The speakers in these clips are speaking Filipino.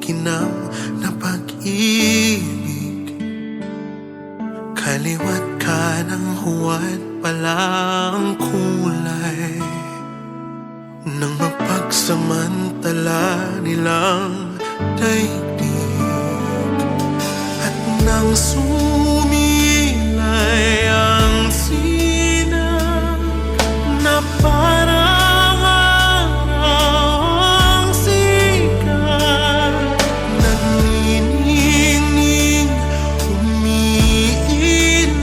ginam na pag-ibig. Kaliwat ka ng huwad palang kulay nang mapagsamantala nilang daigdig. At nang sumilay ang sinag na parang araw ang sikat, nagniningning, umiilaw,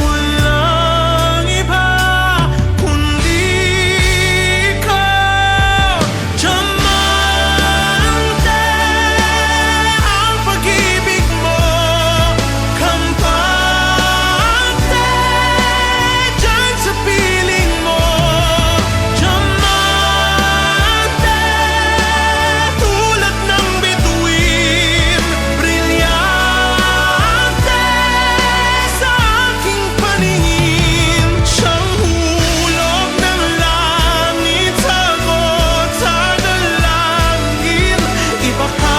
walang iba kundi ikaw. Diamante ang pag-ibig mo, kampante dyan sa piling mo. Diamante tulad ng bituin, brilyante sa aking paningin. Siyang hulog ng langit, sagot sa dalangin. Iba ka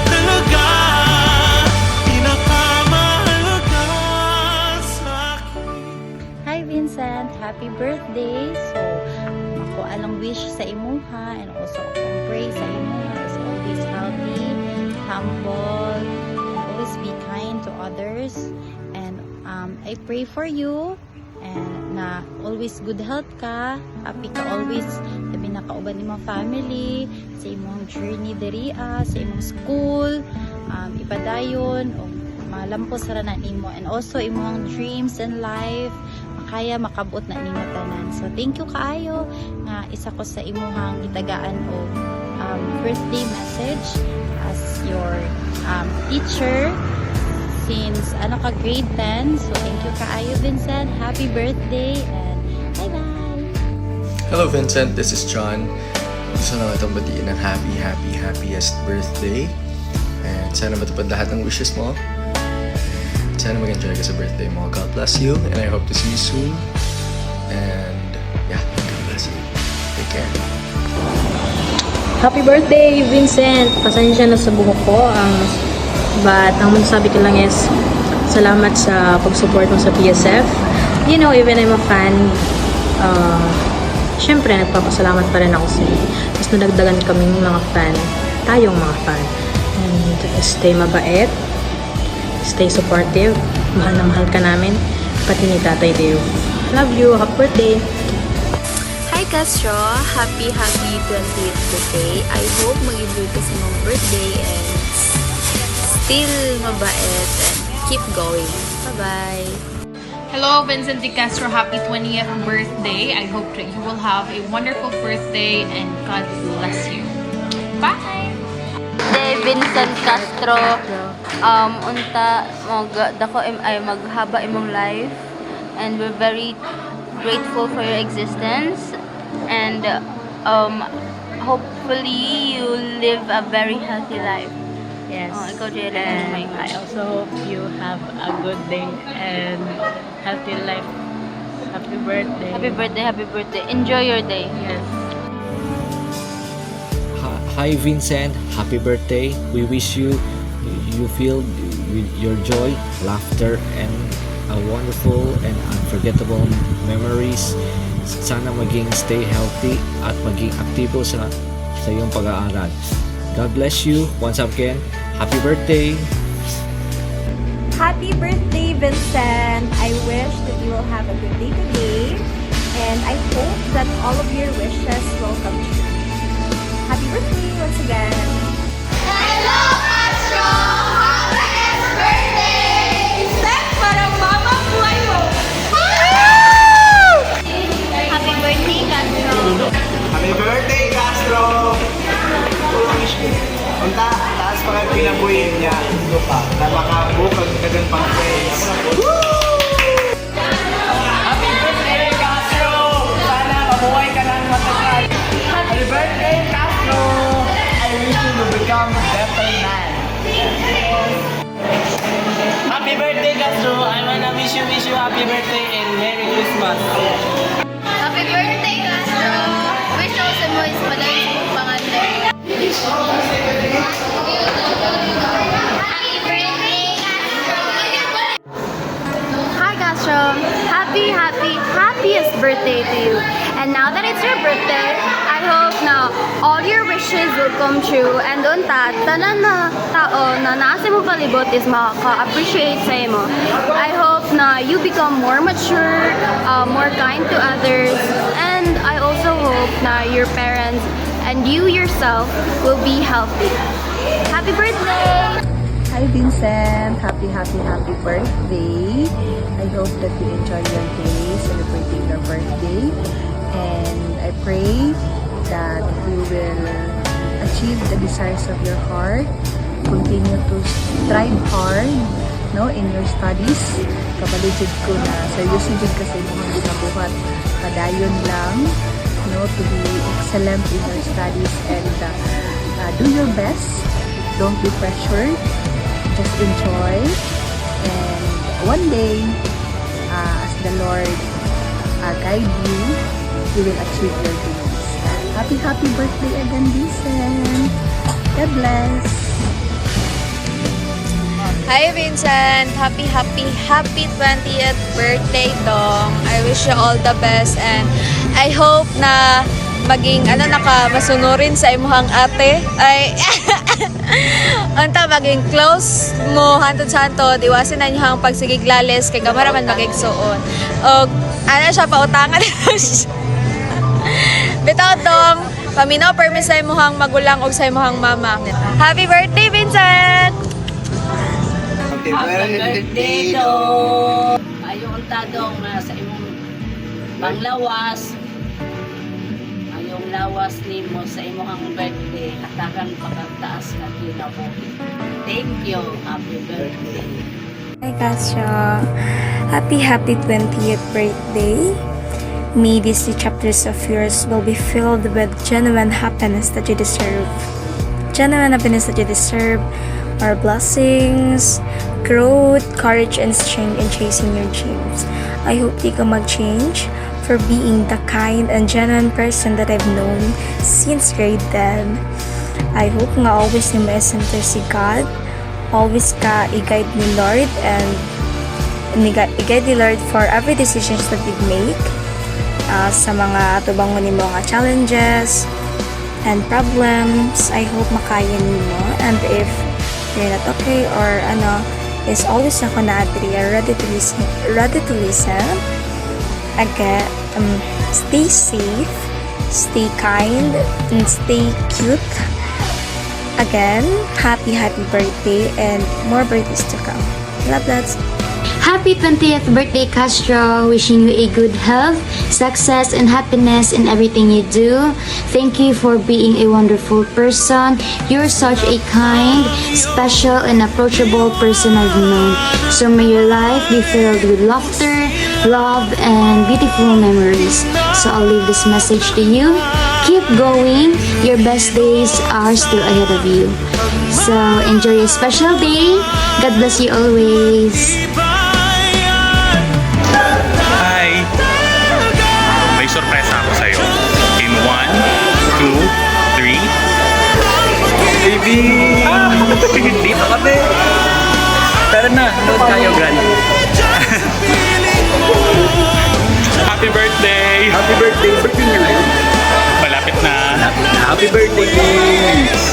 talaga, pinakamahalaga sa akin. Hi Vincent, happy birthday. So, ako alang wish sa imuha and also akong pray sa imuha is always healthy, humble, and always be kind to others. And I pray for you and na always good health ka, happy ka always, labi na kauban ni mga family, sa imong journey diri sa imong school, ipadayon, o malampos ra na nimo, and also imong dreams in life makaya makabot na nimo tanan. So thank you kaayo nga isa ko sa imuhang gitagaan og birthday message as your teacher since ka grade 10. So thank you kaayo Vincent, happy birthday and bye bye. Hello Vincent, this is John. Gusto na itong batiin ng happiest birthday. And sana matupad lahat ng wishes mo. Sana mag-enjoy ka sa birthday mo. God bless you and I hope to see you soon. And yeah, God bless you. Take care. Happy birthday, Vincent! Pasensya na sa buhok ko. But ang masasabi ko lang is salamat sa pag-support mo sa PSF. You know, even I'm a fan, syempre nagpapasalamat pa rin ako sa iyo. Mas nadagdagan kaming mga fan, tayong mga fan. And stay mabait, stay supportive, mahal na mahal ka namin, pati ni Tatay Dave. Love you, happy birthday! Hi Castro! Happy 20th birthday! I hope mag-enjoy ka sa mong birthday and still mabait and keep going. Bye-bye! Hello, Vincent De Castro. Happy 20th birthday. I hope that you will have a wonderful birthday and God bless you. Bye! Vincent Castro, unta dako ay maghaba imong life and we're very grateful for your existence and hopefully you live a very healthy life. Yes. Ikaw Jerry, And I also hope you have a good day and healthy life. Happy birthday. happy birthday, happy birthday. Enjoy your day. Yes. Hi Vincent, happy birthday. We wish you filled with your joy, laughter, and a wonderful and unforgettable memories. Sana maging stay healthy at maging aktibo sa iyong pag-aaral. God bless you. Once again, happy birthday. Happy birthday, Vincent! I wish that you will have a good day today, and I hope that all of your wishes will come true. Happy birthday once again! Hello, Astro! Happy birthday! Step para mama buhay mo! Happy birthday, Castro. Happy birthday, Castro! Unta, taas pa kayo pinabuhin niya. Na makabukag kagan pang praise. Happy birthday, Castro! Sana mabuhay ka ng matagal. Happy birthday, Castro! I wish you to become a better man. Happy birthday, Castro! I wanna wish you happy birthday and Merry Christmas. Happy birthday, Castro! Wish ko sa mo is madali mong pangalan. birthday. I hope na all your wishes will come true. And unta, tanan na tao na nasa mo palibot is makaka-appreciate sa imo. I hope na you become more mature, more kind to others. And I also hope na your parents and you yourself will be healthy. Happy birthday! Hi Vincent! Happy birthday! I hope that you enjoy your day celebrating your birthday. And I pray that you will achieve the desires of your heart. Continue to strive hard, no, in your studies. Kabaligid ko na seryoso din kasi mga ginabuhat. Padayon lang, no, to be excellent in your studies and do your best. Don't be pressured. Just enjoy. And one day, as the Lord guide you, you will achieve your dreams. Happy birthday again, Vincent. God bless. Hi Vincent! Happy 20th birthday, Dong! I wish you all the best and I hope na maging masunurin sa imuhang ate. Ay unta maging close mo hantod-hantod, iwasin na niyang pagsigiglales kay gamara man magigsuon. Og siya pautangan. Bitaw Dong, paminaw permis sa imuhang magulang og sa imuhang mama. Happy birthday, Vincent! Happy birthday, Dong! Ayaw unta Dong na sa imong panglawas. Ayaw lawas ni mo sa imong birthday. Hatagan pagkataas na kinabuhi. Thank you. Happy birthday. Hi Castro. Happy 20th birthday. May these 2 chapters of yours will be filled with genuine happiness that you deserve. Genuine happiness that you deserve are blessings, growth, courage, and strength in chasing your dreams. I hope di ka mag-change for being the kind and genuine person that I've known since grade 10. I hope nga always ni ma-center si God. Always ka i-guide ni Lord and i-guide ni Lord for every decisions that you make. Sa mga tubangon ni mga challenges and problems, I hope makayan mo. And if you're not okay or is always ako na adri, ready to listen. Again, stay safe, stay kind, and stay cute. Again, happy birthday and more birthdays to come. Love that. Happy 20th birthday, Castro. Wishing you a good health, success, and happiness in everything you do. Thank you for being a wonderful person. You're such a kind, special, and approachable person I've known. So may your life be filled with laughter, love, and beautiful memories. So I'll leave this message to you. Keep going. Your best days are still ahead of you. So enjoy your special day. God bless you always. Hi! May sorpresa ako sa'yo. In 1, 2, 3. Baby! Dito kami! Tara na, load tayo, Gran. Happy birthday! Happy birthday! Birthday niya ngayon? Malapit na. Happy birthday, James!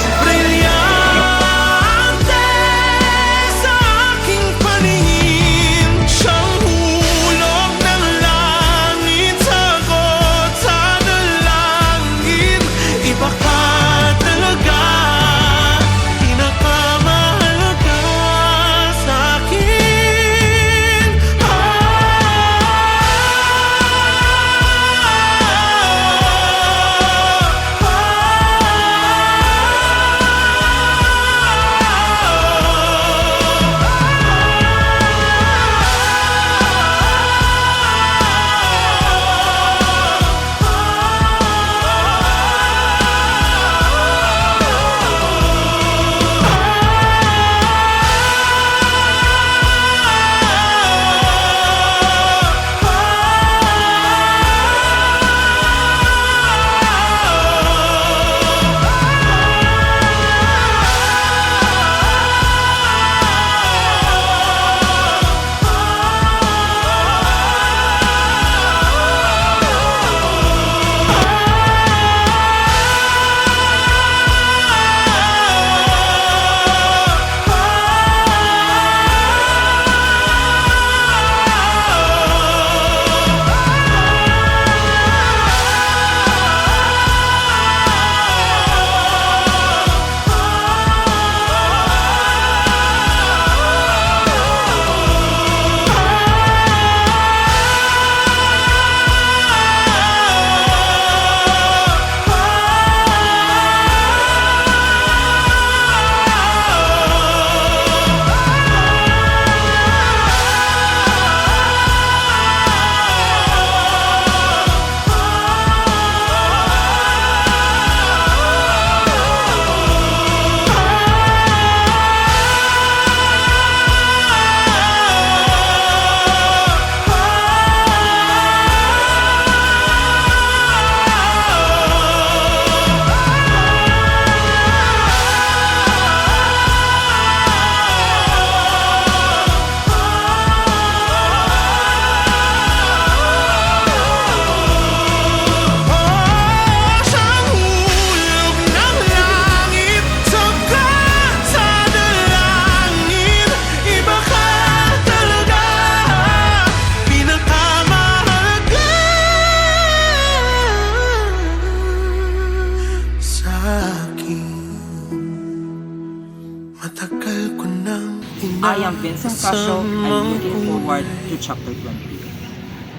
am Vincent Castro. I'm looking forward to chapter 20.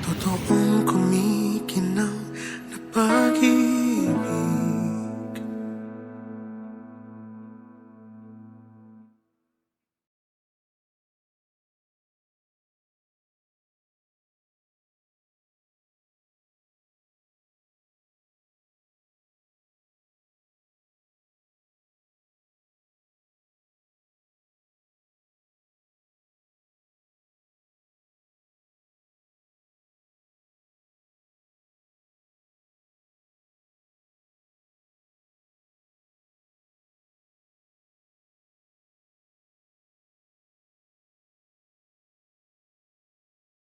Totoong